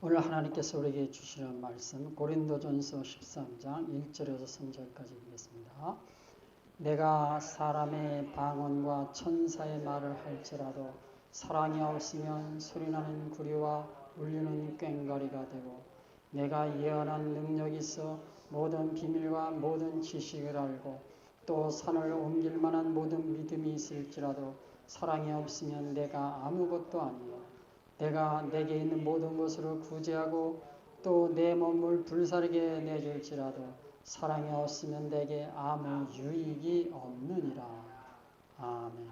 오늘 하나님께서 우리에게 주시는 말씀 고린도전서 13장 1절에서 3절까지 읽겠습니다. 내가 사람의 방언과 천사의 말을 할지라도 사랑이 없으면 소리나는 구리와 울리는 꽹과리가 되고 내가 예언한 능력이 있어 모든 비밀과 모든 지식을 알고 또 산을 옮길 만한 모든 믿음이 있을지라도 사랑이 없으면 내가 아무것도 아니요 내가 내게 있는 모든 것으로 구제하고 또 내 몸을 불사르게 내줄지라도 사랑이 없으면 내게 아무 유익이 없느니라. 아멘.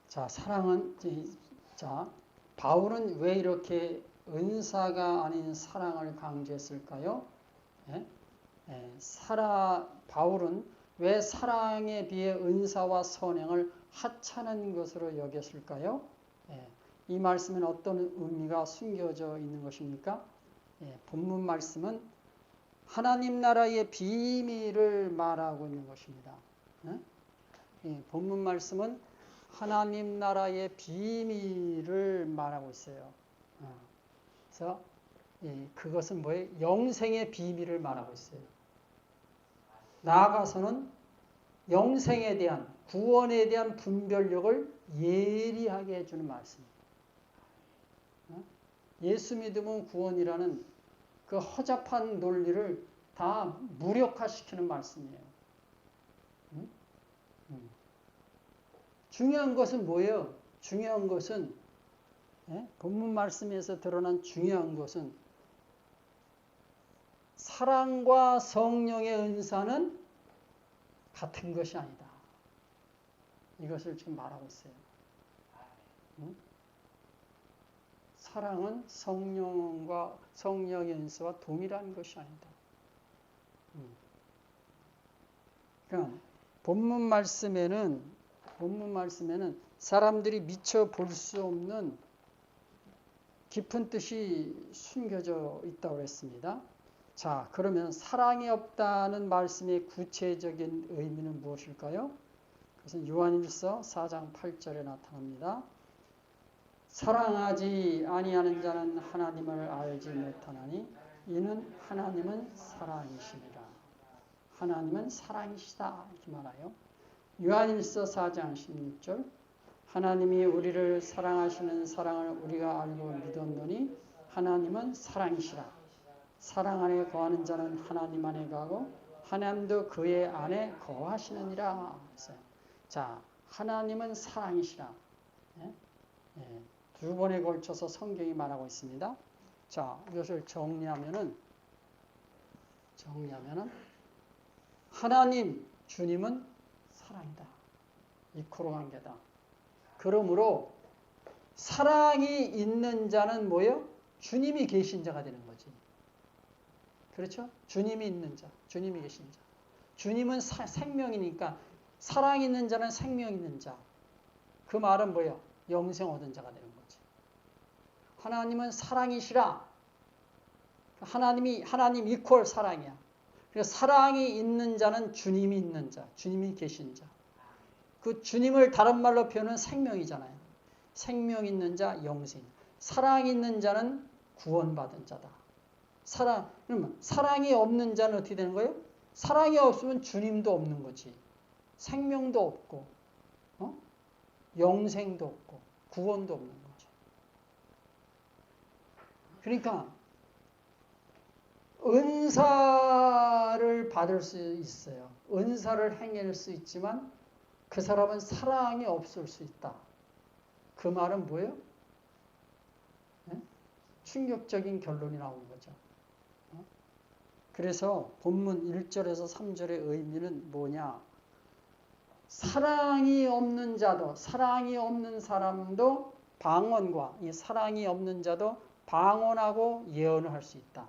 자, 사랑은 바울은 왜 이렇게 은사가 아닌 사랑을 강조했을까요? 바울은 왜 사랑에 비해 은사와 선행을 하찮은 것으로 여겼을까요? 이 말씀엔 어떤 의미가 숨겨져 있는 것입니까? 본문 말씀은 하나님 나라의 비밀을 말하고 있는 것입니다. 본문 말씀은 하나님 나라의 비밀을 말하고 있어요. 그래서 그것은 뭐예요? 영생의 비밀을 말하고 있어요. 나아가서는 영생에 대한, 구원에 대한 분별력을 예리하게 해주는 말씀입니다. 예수 믿으면 구원이라는 그 허접한 논리를 다 무력화시키는 말씀이에요. 중요한 것은 뭐예요? 중요한 것은 본문 말씀에서 드러난 중요한 것은 사랑과 성령의 은사는 같은 것이 아니다. 이것을 지금 말하고 있어요. 사랑은 성령의 은사와 동일한 것이 아니다. 그러니까 본문 말씀에는 사람들이 미처 볼 수 없는 깊은 뜻이 숨겨져 있다고 했습니다. 자, 그러면 사랑이 없다는 말씀의 구체적인 의미는 무엇일까요? 그것은 요한일서 4장 8절에 나타납니다. 사랑하지 아니하는 자는 하나님을 알지 못하나니 이는 하나님은 사랑이시니라. 하나님은 사랑이시다 이렇게 말해요. 요한일서 4장 16절 하나님이 우리를 사랑하시는 사랑을 우리가 알고 믿었노니 하나님은 사랑이시라. 사랑 안에 거하는 자는 하나님 안에 거하고 하나님도 그의 안에 거하시느니라. 자, 하나님은 사랑이시라. 두 번에 걸쳐서 성경이 말하고 있습니다. 자, 이것을 정리하면은 하나님, 주님은 사랑이다. 이코로 관계다. 그러므로 사랑이 있는 자는 뭐예요? 주님이 계신 자가 되는 거지. 그렇죠? 주님이 있는 자, 주님이 계신 자. 주님은 생명이니까 사랑 있는 자는 생명 있는 자. 그 말은 뭐예요? 영생 얻은 자가 되는 거지. 하나님은 사랑이시라. 하나님 이퀄 사랑이야. 그래서 사랑이 있는 자는 주님이 있는 자, 주님이 계신 자. 그 주님을 다른 말로 표현은 생명이잖아요. 생명 있는 자, 영생. 사랑 있는 자는 구원받은 자다. 사랑이 없는 자는 어떻게 되는 거예요? 사랑이 없으면 주님도 없는 거지. 생명도 없고, 영생도 없고, 구원도 없는 거죠. 그러니까 은사를 받을 수 있어요. 은사를 행할 수 있지만 그 사람은 사랑이 없을 수 있다. 그 말은 뭐예요? 충격적인 결론이 나오는 거죠. 그래서 본문 1절에서 3절의 의미는 뭐냐? 사랑이 없는 자도, 사랑이 없는 사람도 방언과 이 사랑이 없는 자도 방언하고 예언을 할 수 있다.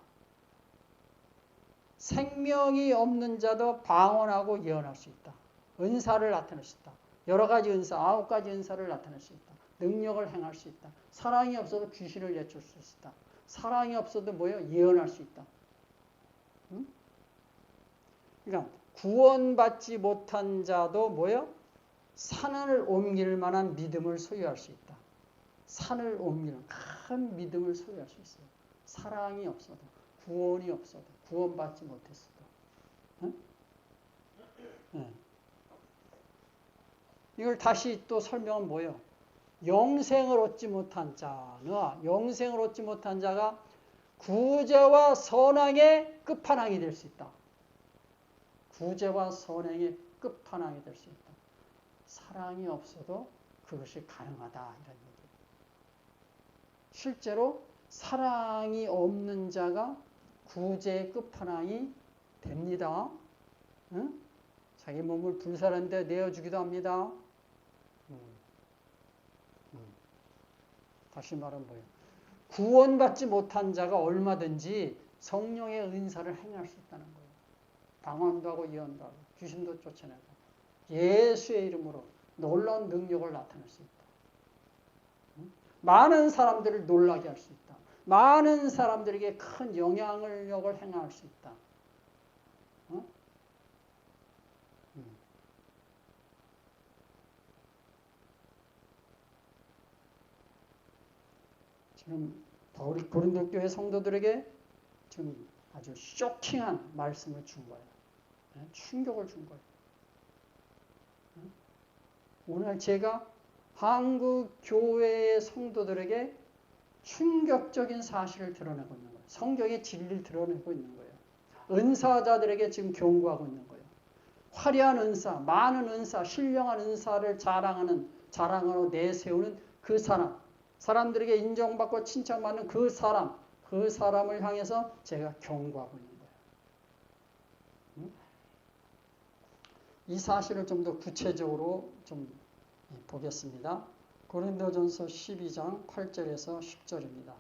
생명이 없는 자도 방언하고 예언할 수 있다. 은사를 나타낼 수 있다. 여러 가지 은사, 9가지 은사를 나타낼 수 있다. 능력을 행할 수 있다. 사랑이 없어도 귀신을 내쫓을 수 있다. 사랑이 없어도 뭐예요? 예언할 수 있다. 그러니까 구원받지 못한 자도 뭐예요? 산을 옮길 만한 믿음을 소유할 수 있다. 산을 옮기는 큰 믿음을 소유할 수 있어요. 사랑이 없어도, 구원이 없어도, 구원받지 못했어도. 응? 네. 이걸 다시 또 설명은 뭐예요? 영생을 얻지 못한 자가, 영생을 얻지 못한 자가 구제와 선행의 끝판왕이 될 수 있다. 구제와 선행의 끝판왕이 될 수 있다. 사랑이 없어도 그것이 가능하다. 이런 얘기예요. 실제로 사랑이 없는 자가 구제의 끝판왕이 됩니다. 응? 자기 몸을 불사르는데 내어주기도 합니다. 다시 말하면 뭐예요? 구원받지 못한 자가 얼마든지 성령의 은사를 행할 수 있다는 거예요. 방언도 하고 예언도 하고 귀신도 쫓아내고 예수의 이름으로 놀라운 능력을 나타낼 수 있다. 많은 사람들을 놀라게 할 수 있다. 많은 사람들에게 큰 영향력을 행할 수 있다. 지금 바울이 고린도 교회 성도들에게 지금 아주 쇼킹한 말씀을 준 거예요. 충격을 준 거예요. 오늘 제가 한국 교회의 성도들에게 충격적인 사실을 드러내고 있는 거예요. 성경의 진리를 드러내고 있는 거예요. 은사자들에게 지금 경고하고 있는 거예요. 화려한 은사, 많은 은사, 신령한 은사를 자랑으로 내세우는 그 사람, 사람들에게 인정받고 칭찬받는 그 사람을 향해서 제가 경고하고 있는 거예요. 이 사실을 좀 더 구체적으로 좀 보겠습니다. 고린도전서 12장 8절에서 10절입니다.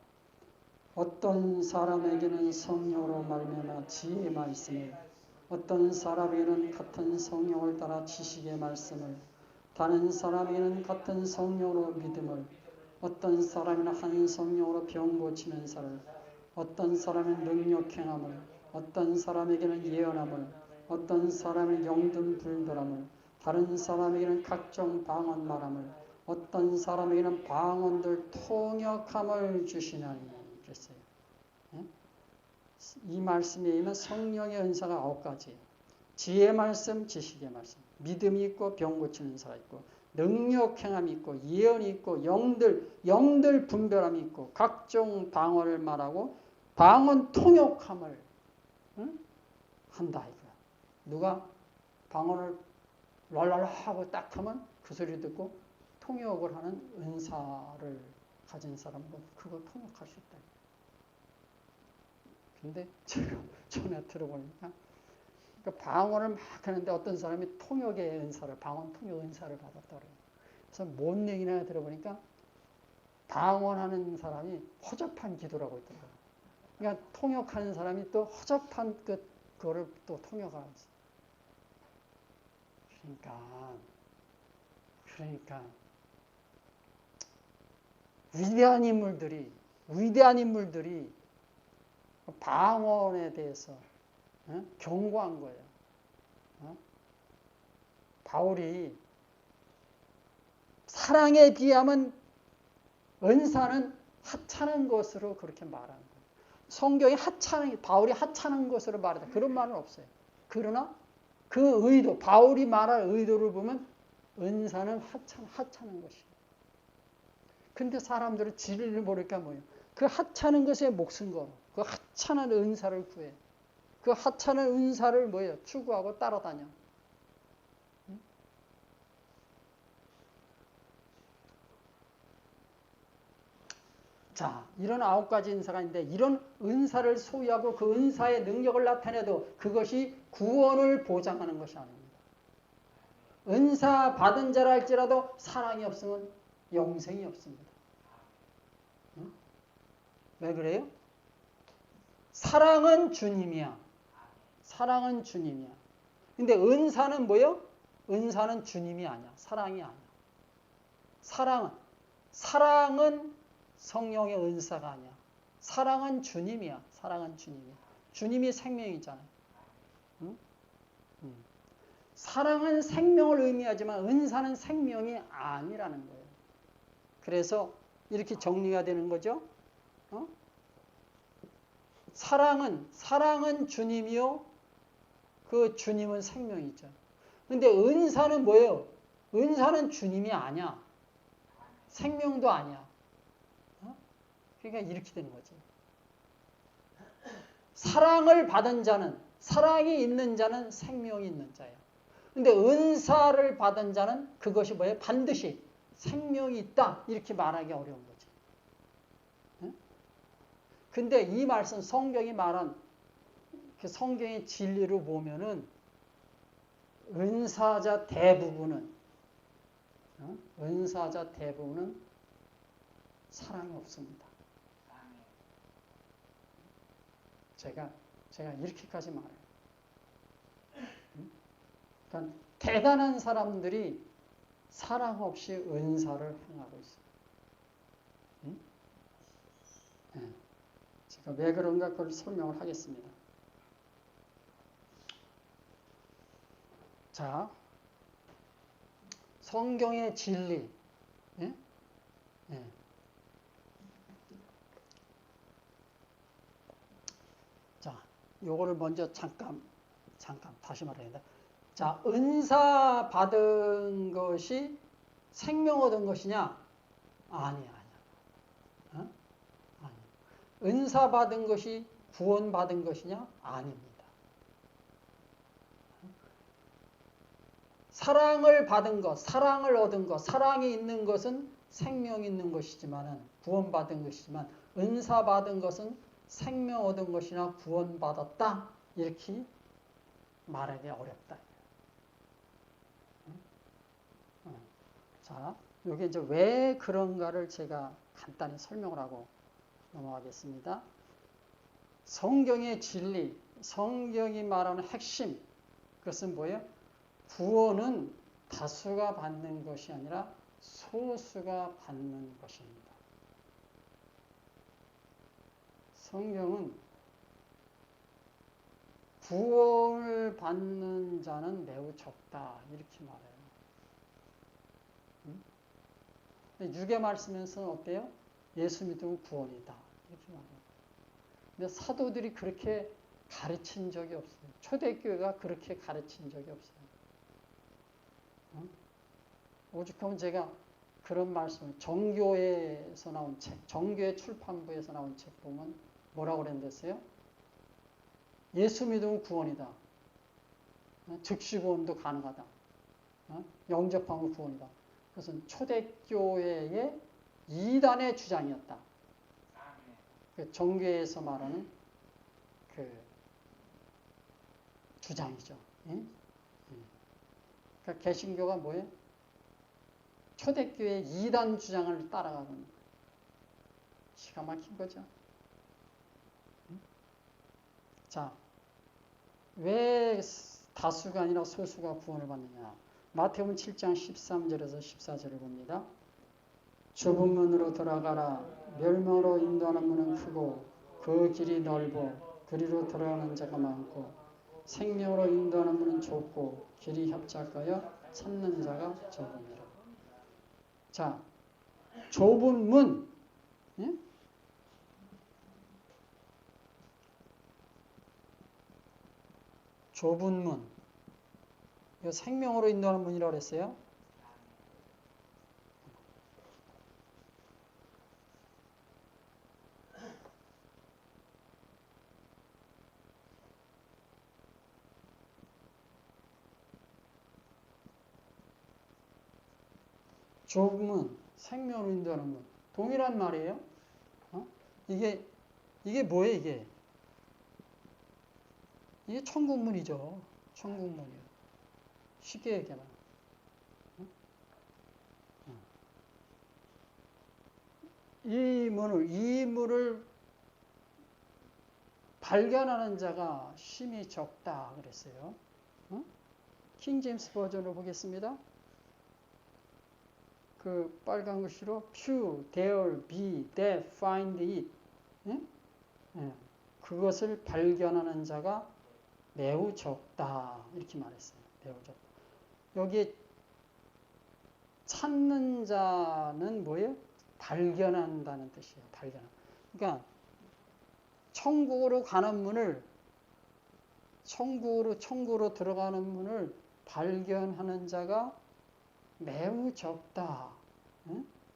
어떤 사람에게는 성령으로 말미암아 지혜의 말씀을, 어떤 사람에게는 같은 성령을 따라 지식의 말씀을, 다른 사람에게는 같은 성령으로 믿음을, 어떤 사람에게는 한 성령으로 병 고치는 사를, 어떤 사람은 능력 행함을, 어떤 사람에게는 예언함을, 어떤 사람은 영등 불멸함을, 다른 사람에게는 각종 방언 말함을, 어떤 사람에게는 방언들 통역함을 주시나니 그랬어요. 이 말씀에 의하면 성령의 은사가 9가지. 지혜의 말씀, 지식의 말씀, 믿음이 있고 병 고치는 사가 있고, 능력 행함이 있고, 예언이 있고, 영들 분별함이 있고, 각종 방언을 말하고 방언 통역함을 한다 이거야. 누가 방언을 랄랄라 하고 딱 하면 그 소리 듣고 통역을 하는 은사를 가진 사람은 그거 통역할 수 있다. 근데 제가 전에 들어보니까 그러니까 방언을 막 하는데 어떤 사람이 통역의 은사를, 방언 통역 은사를 받았다고. 그래서 뭔 얘기나 들어보니까 방언하는 사람이 허접한 기도라고 있더라고요. 그러니까 통역하는 사람이 또 허접한 그거를 또 통역하는 거죠. 그러니까 위대한 인물들이 방언에 대해서 경고한 거예요. 바울이 사랑에 비하면 은사는 하찮은 것으로 그렇게 말하는 거예요. 성경이 바울이 하찮은 것으로 말하다. 그런 말은 없어요. 그러나 그 의도, 바울이 말할 의도를 보면 은사는 하찮은 것이에요. 근데 사람들은 진리를 모르니까 뭐예요? 그 하찮은 것에 목숨 걸어. 그 하찮은 은사를 구해. 그 하찮은 은사를 뭐예요? 추구하고 따라다녀. 자, 이런 9가지 은사가 있는데 이런 은사를 소유하고 그 은사의 능력을 나타내도 그것이 구원을 보장하는 것이 아닙니다. 은사 받은 자라 할지라도 사랑이 없으면 영생이 없습니다. 왜 그래요? 사랑은 주님이야. 사랑은 주님이야. 근데 은사는 뭐예요? 은사는 주님이 아니야. 사랑이 아니야. 사랑은 성령의 은사가 아니야. 사랑은 주님이야. 사랑은 주님이야. 주님이 생명이잖아요. 응? 사랑은 생명을 의미하지만 은사는 생명이 아니라는 거예요. 그래서 이렇게 정리가 되는 거죠. 어? 사랑은 주님이요. 그 주님은 생명이죠. 근데 은사는 뭐예요? 은사는 주님이 아니야. 생명도 아니야. 어? 그러니까 이렇게 되는 거지. 사랑을 받은 자는, 사랑이 있는 자는 생명이 있는 자예요. 근데 은사를 받은 자는 그것이 뭐예요? 반드시 생명이 있다. 이렇게 말하기 어려운 거지. 근데 이 말씀, 성경이 말한 그 성경의 진리로 보면은 은사자 대부분은 사랑이 없습니다. 제가 이렇게까지 말해요. 그러니까 대단한 사람들이 사랑 없이 은사를 행하고 있어요. 네. 제가 왜 그런가 그걸 설명을 하겠습니다. 자, 성경의 진리. 예? 예. 자, 요거를 먼저 잠깐 다시 말해야 돼. 자, 은사 받은 것이 생명 얻은 것이냐? 아니야. 어? 아니. 은사 받은 것이 구원 받은 것이냐? 아닙니다. 사랑을 받은 것, 사랑을 얻은 것, 사랑이 있는 것은 생명이 있는 것이지만은 구원 받은 것이지만 은사 받은 것은 생명 얻은 것이나 구원 받았다 이렇게 말하기 어렵다. 자, 여기 이제 왜 그런가를 제가 간단히 설명을 하고 넘어가겠습니다. 성경의 진리, 성경이 말하는 핵심, 그것은 뭐예요? 구원은 다수가 받는 것이 아니라 소수가 받는 것입니다. 성경은 구원을 받는 자는 매우 적다 이렇게 말해요. 육의 말씀에서는 어때요? 예수 믿으면 구원이다 이렇게 말해요. 근데 사도들이 그렇게 가르친 적이 없어요. 초대교회가 그렇게 가르친 적이 없어요. 오죽하면 제가 그런 말씀을 정교회에서 나온 책, 정교회 출판부에서 나온 책 보면 뭐라고 그랬는데요? 예수 믿으면 구원이다. 즉시 구원도 가능하다. 영접하면 구원이다. 그것은 초대교회의 이단의 주장이었다. 그 정교회에서 말하는 그 주장이죠. 그러니까 개신교가 뭐예요? 초대교회의 이단 주장을 따라가는 기가 막힌 거죠. 자, 왜 다수가 아니라 소수가 구원을 받느냐? 마태복음 7장 13절에서 14절을 봅니다. 좁은 문으로 들어가라. 멸망으로 인도하는 문은 크고 그 길이 넓어 그리로 들어가는 자가 많고 생명으로 인도하는 문은 좁고 길이 협착하여 찾는 자가 적으니라. 자, 좁은 문, 예? 좁은 문, 이거 생명으로 인도하는 문이라고 그랬어요. 좁은 문, 생명으로 인도하는 문. 동일한 말이에요. 이게 뭐예요, 이게? 이게 천국문이죠. 천국문이에요. 쉽게 얘기하면. 이 문을 발견하는 자가 심히 적다 그랬어요. 킹 제임스 버전으로 보겠습니다. 그 빨간 글씨로 few, there, be, that, find it. 그것을 발견하는 자가 매우 적다 이렇게 말했어요. 매우 적다. 여기에 찾는 자는 뭐예요? 발견한다는 뜻이에요. 그러니까 천국으로 가는 문을 천국으로 들어가는 문을 발견하는 자가 매우 적다.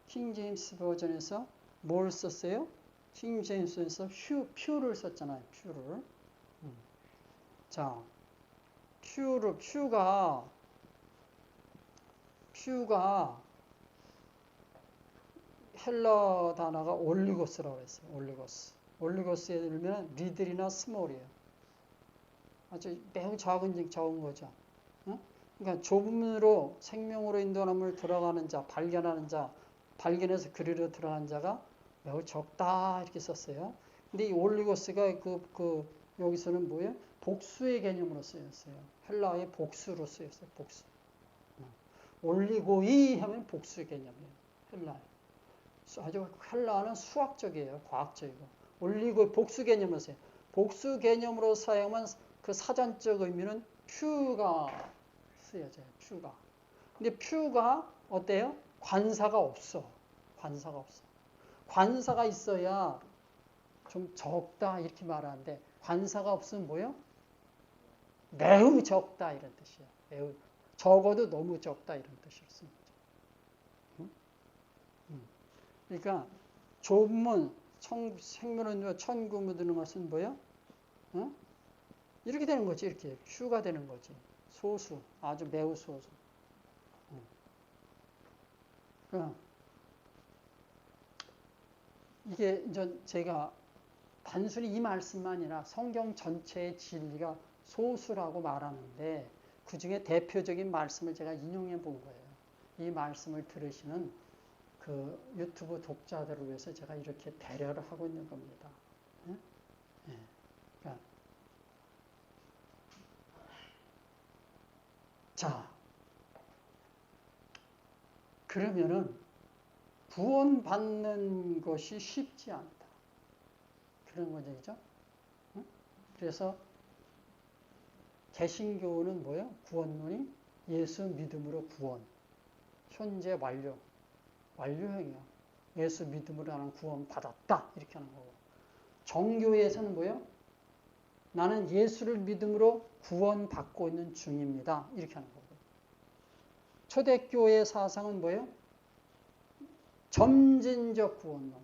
킹 제임스 버전에서 뭘 썼어요? 킹 제임스에서 퓨를 썼잖아요. 퓨를. 자, 퓨가 헬러 단어가 올리고스라고 했어요. 올리고스에 들면 리들이나 스몰이에요. 아주 매우 적은 거죠. 그러니까 좁은 문으로 생명으로 인도하는 문을 들어가는 자, 발견하는 자, 발견해서 그리로 들어간 자가 매우 적다 이렇게 썼어요. 근데 이 올리고스가 여기서는 뭐예요? 복수의 개념으로 쓰였어요. 헬라어의 복수로 쓰였어요. 복수. 올리고이 하면 복수 개념이에요. 헬라어. 아주 헬라어는 수학적이에요. 과학적이고. 올리고 복수 개념으로 써요. 복수 개념으로 사용한 그 사전적 의미는 퓨가 쓰여져요. 퓨가. 근데 퓨가 어때요? 관사가 없어. 관사가 있어야 좀 적다 이렇게 말하는데 관사가 없으면 뭐예요? 매우 적다 이런 뜻이에요. 매우 적어도 너무 적다 이런 뜻을 쓰는 거죠. 그러니까 좁은 문, 생명은 천국문 드는 것은 뭐예요? 이렇게 되는 거지. 이렇게 퓨가 되는 거지. 소수, 아주 매우 소수. 그러니까 이게 이제 제가 단순히 이 말씀만 아니라 성경 전체의 진리가 소수라고 말하는데 그 중에 대표적인 말씀을 제가 인용해 본 거예요. 이 말씀을 들으시는 그 유튜브 독자들을 위해서 제가 이렇게 배려를 하고 있는 겁니다. 네? 네. 그러니까 자, 그러면은 구원받는 것이 쉽지 않다. 그런 거죠, 그죠? 그래서 개신교는 뭐예요? 구원론이 예수 믿음으로 구원. 현재 완료형이요. 예수 믿음으로 나는 구원 받았다. 이렇게 하는 거고. 정교회에서는 뭐예요? 나는 예수를 믿음으로 구원받고 있는 중입니다. 이렇게 하는 거고. 초대교회 사상은 뭐예요? 점진적 구원론.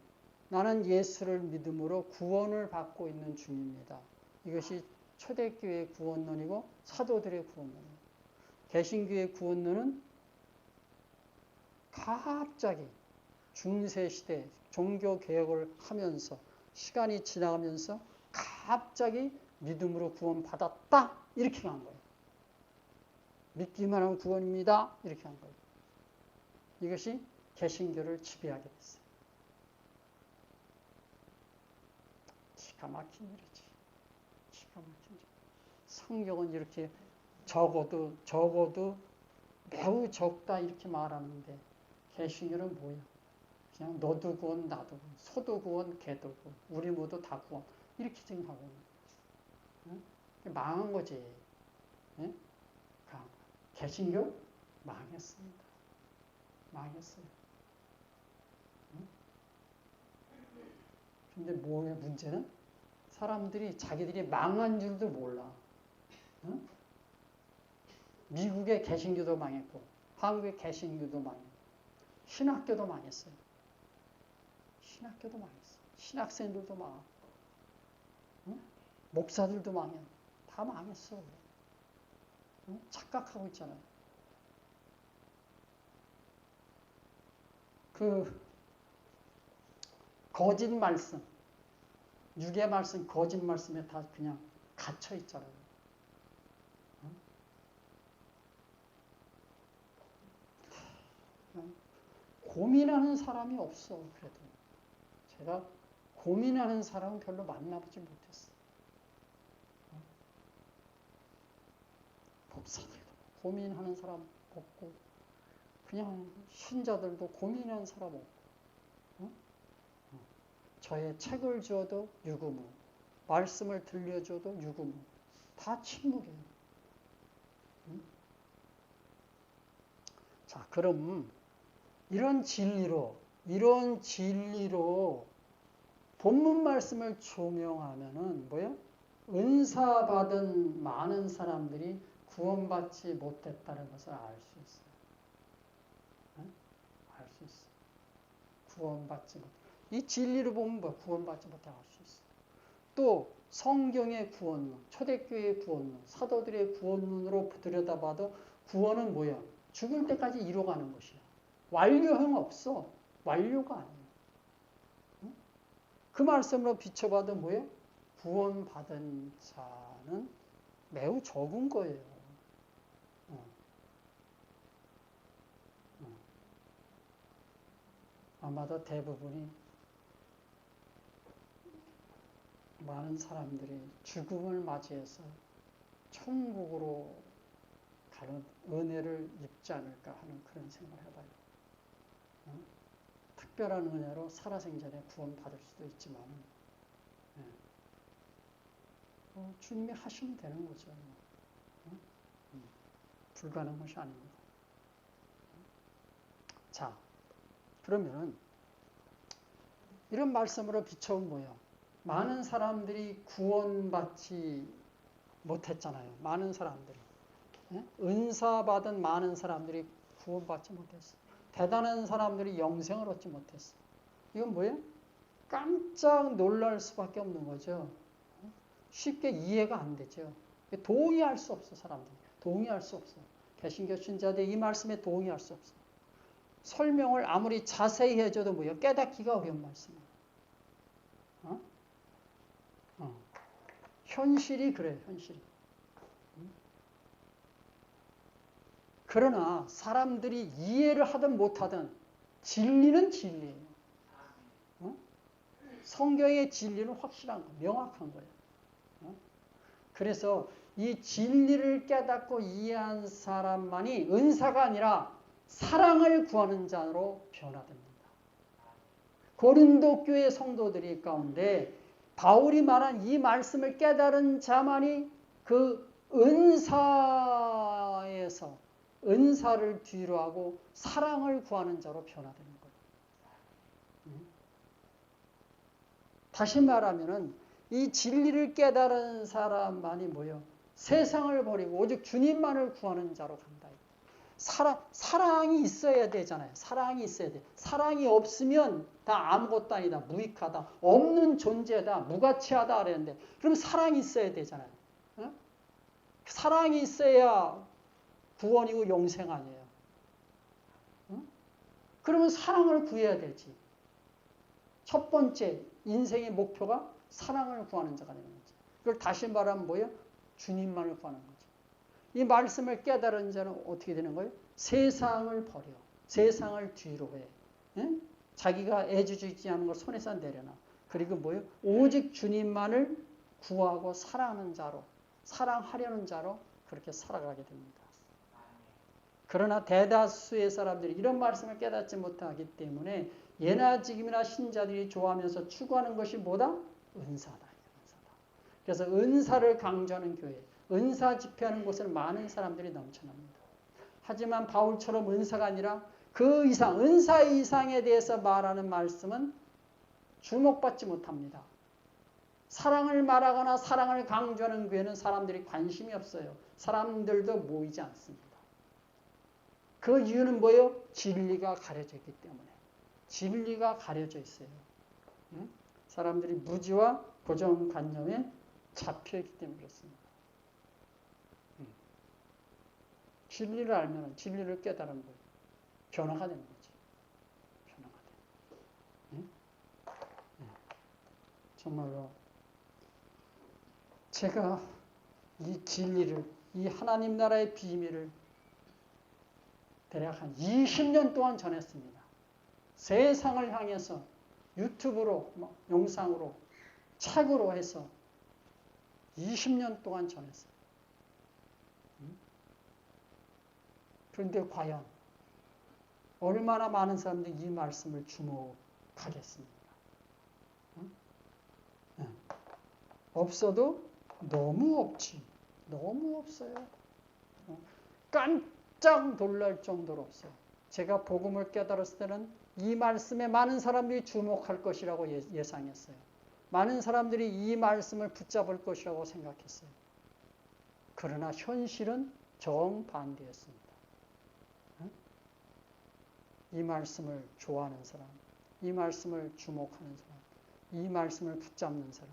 나는 예수를 믿음으로 구원을 받고 있는 중입니다. 이것이 초대교회의 구원론이고 사도들의 구원론이에요. 개신교의 구원론은 갑자기 중세시대 종교개혁을 하면서 시간이 지나가면서 갑자기 믿음으로 구원받았다 이렇게 한 거예요. 믿기만 하면 구원입니다 이렇게 한 거예요. 이것이 개신교를 지배하게 됐어요. 기가 막힌 일이지. 기가 막힌 일. 성경은 이렇게 적어도 매우 적다 이렇게 말하는데 개신교는 뭐야? 그냥 너도 구원 나도 구원, 소도 구원 개도 구원, 우리 모두 다 구원 이렇게 생각하고 있는 거야. 망한 거지. 네? 개신교 망했습니다. 망했어요. 근데 뭐의 문제는 사람들이 자기들이 망한 줄도 몰라. 미국의 개신교도 망했고 한국의 개신교도 망했고 신학교도 망했어요. 신학교도 망했어. 신학생들도 망하고 목사들도 망해. 다 망했어. 착각하고 있잖아요. 그 거짓 말씀, 육의 말씀, 거짓 말씀에 다 그냥 갇혀 있잖아요. 고민하는 사람이 없어. 그래도 제가 고민하는 사람은 별로 만나보지 못했어. 법사들도 고민하는 사람 없고 그냥 신자들도 고민하는 사람 없고 저의 책을 주어도 유구무, 말씀을 들려줘도 유구무, 다 침묵이에요. 자, 그럼 이런 진리로 이런 진리로 본문 말씀을 조명하면은 뭐예요? 은사 받은 많은 사람들이 구원받지 못했다는 것을 알 수 있어요. 알 수 있어요. 구원받지 못. 이 진리를 보면 뭐 구원받지 못해 알 수 있어요. 또 성경의 구원론, 초대교회의 구원론, 사도들의 구원론으로 들여다봐도 구원은 뭐야? 죽을 때까지 이뤄가는 것이야. 완료형 없어. 완료가 아니에요. 그 말씀으로 비춰봐도 뭐예요? 구원받은 자는 매우 적은 거예요. 아마도 대부분이 많은 사람들이 죽음을 맞이해서 천국으로 가는 은혜를 입지 않을까 하는 그런 생각을 해봐요. 특별한 은혜로 살아생전에 구원받을 수도 있지만 주님이 하시면 되는 거죠. 불가능한 것이 아닙니다. 자, 그러면 이런 말씀으로 비춰온 뭐예요? 많은 사람들이 구원받지 못했잖아요. 많은 사람들이. 은사 받은 많은 사람들이 구원받지 못했어. 대단한 사람들이 영생을 얻지 못했어. 이건 뭐예요? 깜짝 놀랄 수밖에 없는 거죠. 쉽게 이해가 안 되죠. 동의할 수 없어, 사람들이. 동의할 수 없어. 개신교 신자들이 이 말씀에 동의할 수 없어. 설명을 아무리 자세히 해줘도 뭐예요? 깨닫기가 어려운 말씀이에요. 현실이 그래요, 현실이. 그러나 사람들이 이해를 하든 못하든 진리는 진리예요. 성경의 진리는 확실한 거, 명확한 거예요. 그래서 이 진리를 깨닫고 이해한 사람만이 은사가 아니라 사랑을 구하는 자로 변화됩니다. 고린도 교회 성도들이 가운데 바울이 말한 이 말씀을 깨달은 자만이 그 은사에서 은사를 뒤로 하고 사랑을 구하는 자로 변화되는 거예요. 다시 말하면은 이 진리를 깨달은 사람만이 뭐예요? 세상을 버리고 오직 주님만을 구하는 자로 간다. 사랑이 있어야 되잖아요. 사랑이 있어야 돼. 사랑이 없으면 다 아무것도 아니다. 무익하다. 없는 존재다. 무가치하다 그랬는데 그럼 사랑이 있어야 되잖아요. 사랑이 있어야 구원이고 영생 아니에요. 그러면 사랑을 구해야 되지. 첫 번째 인생의 목표가 사랑을 구하는 자가 되는 거지. 그걸 다시 말하면 뭐예요? 주님만을 구하는 거지. 이 말씀을 깨달은 자는 어떻게 되는 거예요? 세상을 버려. 세상을 뒤로 해. 자기가 애주지 않은 걸 손에서 내려놔. 그리고 뭐예요? 오직 주님만을 구하고 사랑하는 자로, 사랑하려는 자로 그렇게 살아가게 됩니다. 그러나 대다수의 사람들이 이런 말씀을 깨닫지 못하기 때문에 예나 지금이나 신자들이 좋아하면서 추구하는 것이 뭐다? 은사다. 은사다. 그래서 은사를 강조하는 교회, 은사 집회하는 곳에는 많은 사람들이 넘쳐납니다. 하지만 바울처럼 은사가 아니라 그 이상, 은사 이상에 대해서 말하는 말씀은 주목받지 못합니다. 사랑을 말하거나 사랑을 강조하는 교회는 사람들이 관심이 없어요. 사람들도 모이지 않습니다. 그 이유는 뭐예요? 진리가 가려져 있기 때문에. 진리가 가려져 있어요. 사람들이 무지와 고정관념에 잡혀있기 때문에 그렇습니다. 진리를 알면 진리를 깨달은 거예요. 변화가 되는 거지. 변화가 돼. 정말로 제가 이 진리를, 이 하나님 나라의 비밀을 대략 한 20년 동안 전했습니다. 세상을 향해서 유튜브로, 영상으로, 책으로 해서 20년 동안 전했어요. 그런데 과연 얼마나 많은 사람들이 이 말씀을 주목하겠습니까? 없어도 너무 없지. 너무 없어요. 깜짝 놀랄 정도로 없어요. 제가 복음을 깨달았을 때는 이 말씀에 많은 사람들이 주목할 것이라고 예상했어요. 많은 사람들이 이 말씀을 붙잡을 것이라고 생각했어요. 그러나 현실은 정반대였습니다. 이 말씀을 좋아하는 사람, 이 말씀을 주목하는 사람, 이 말씀을 붙잡는 사람,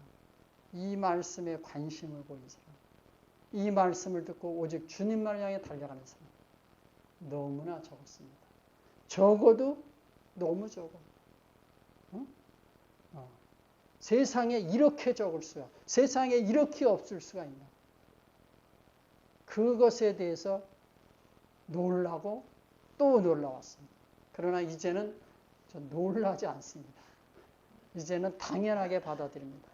이 말씀에 관심을 보인 사람, 이 말씀을 듣고 오직 주님만을 향해 달려가는 사람, 너무나 적었습니다. 적어도 너무 적어. 세상에 이렇게 적을 수가, 세상에 이렇게 없을 수가 있나. 그것에 대해서 놀라고 또 놀라웠습니다. 그러나 이제는 놀라지 않습니다. 이제는 당연하게 받아들입니다.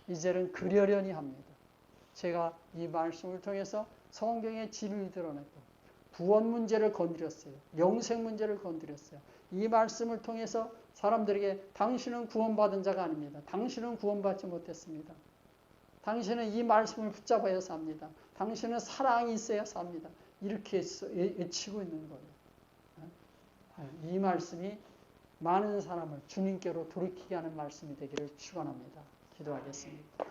이제는 그러려니 합니다. 제가 이 말씀을 통해서 성경의 진리를 드러냈고 구원 문제를 건드렸어요. 영생 문제를 건드렸어요. 이 말씀을 통해서 사람들에게 당신은 구원받은 자가 아닙니다. 당신은 구원받지 못했습니다. 당신은 이 말씀을 붙잡아야 삽니다. 당신은 사랑이 있어야 삽니다. 이렇게 외치고 있는 거예요. 이 말씀이 많은 사람을 주님께로 돌이키게 하는 말씀이 되기를 축원합니다. 기도하겠습니다.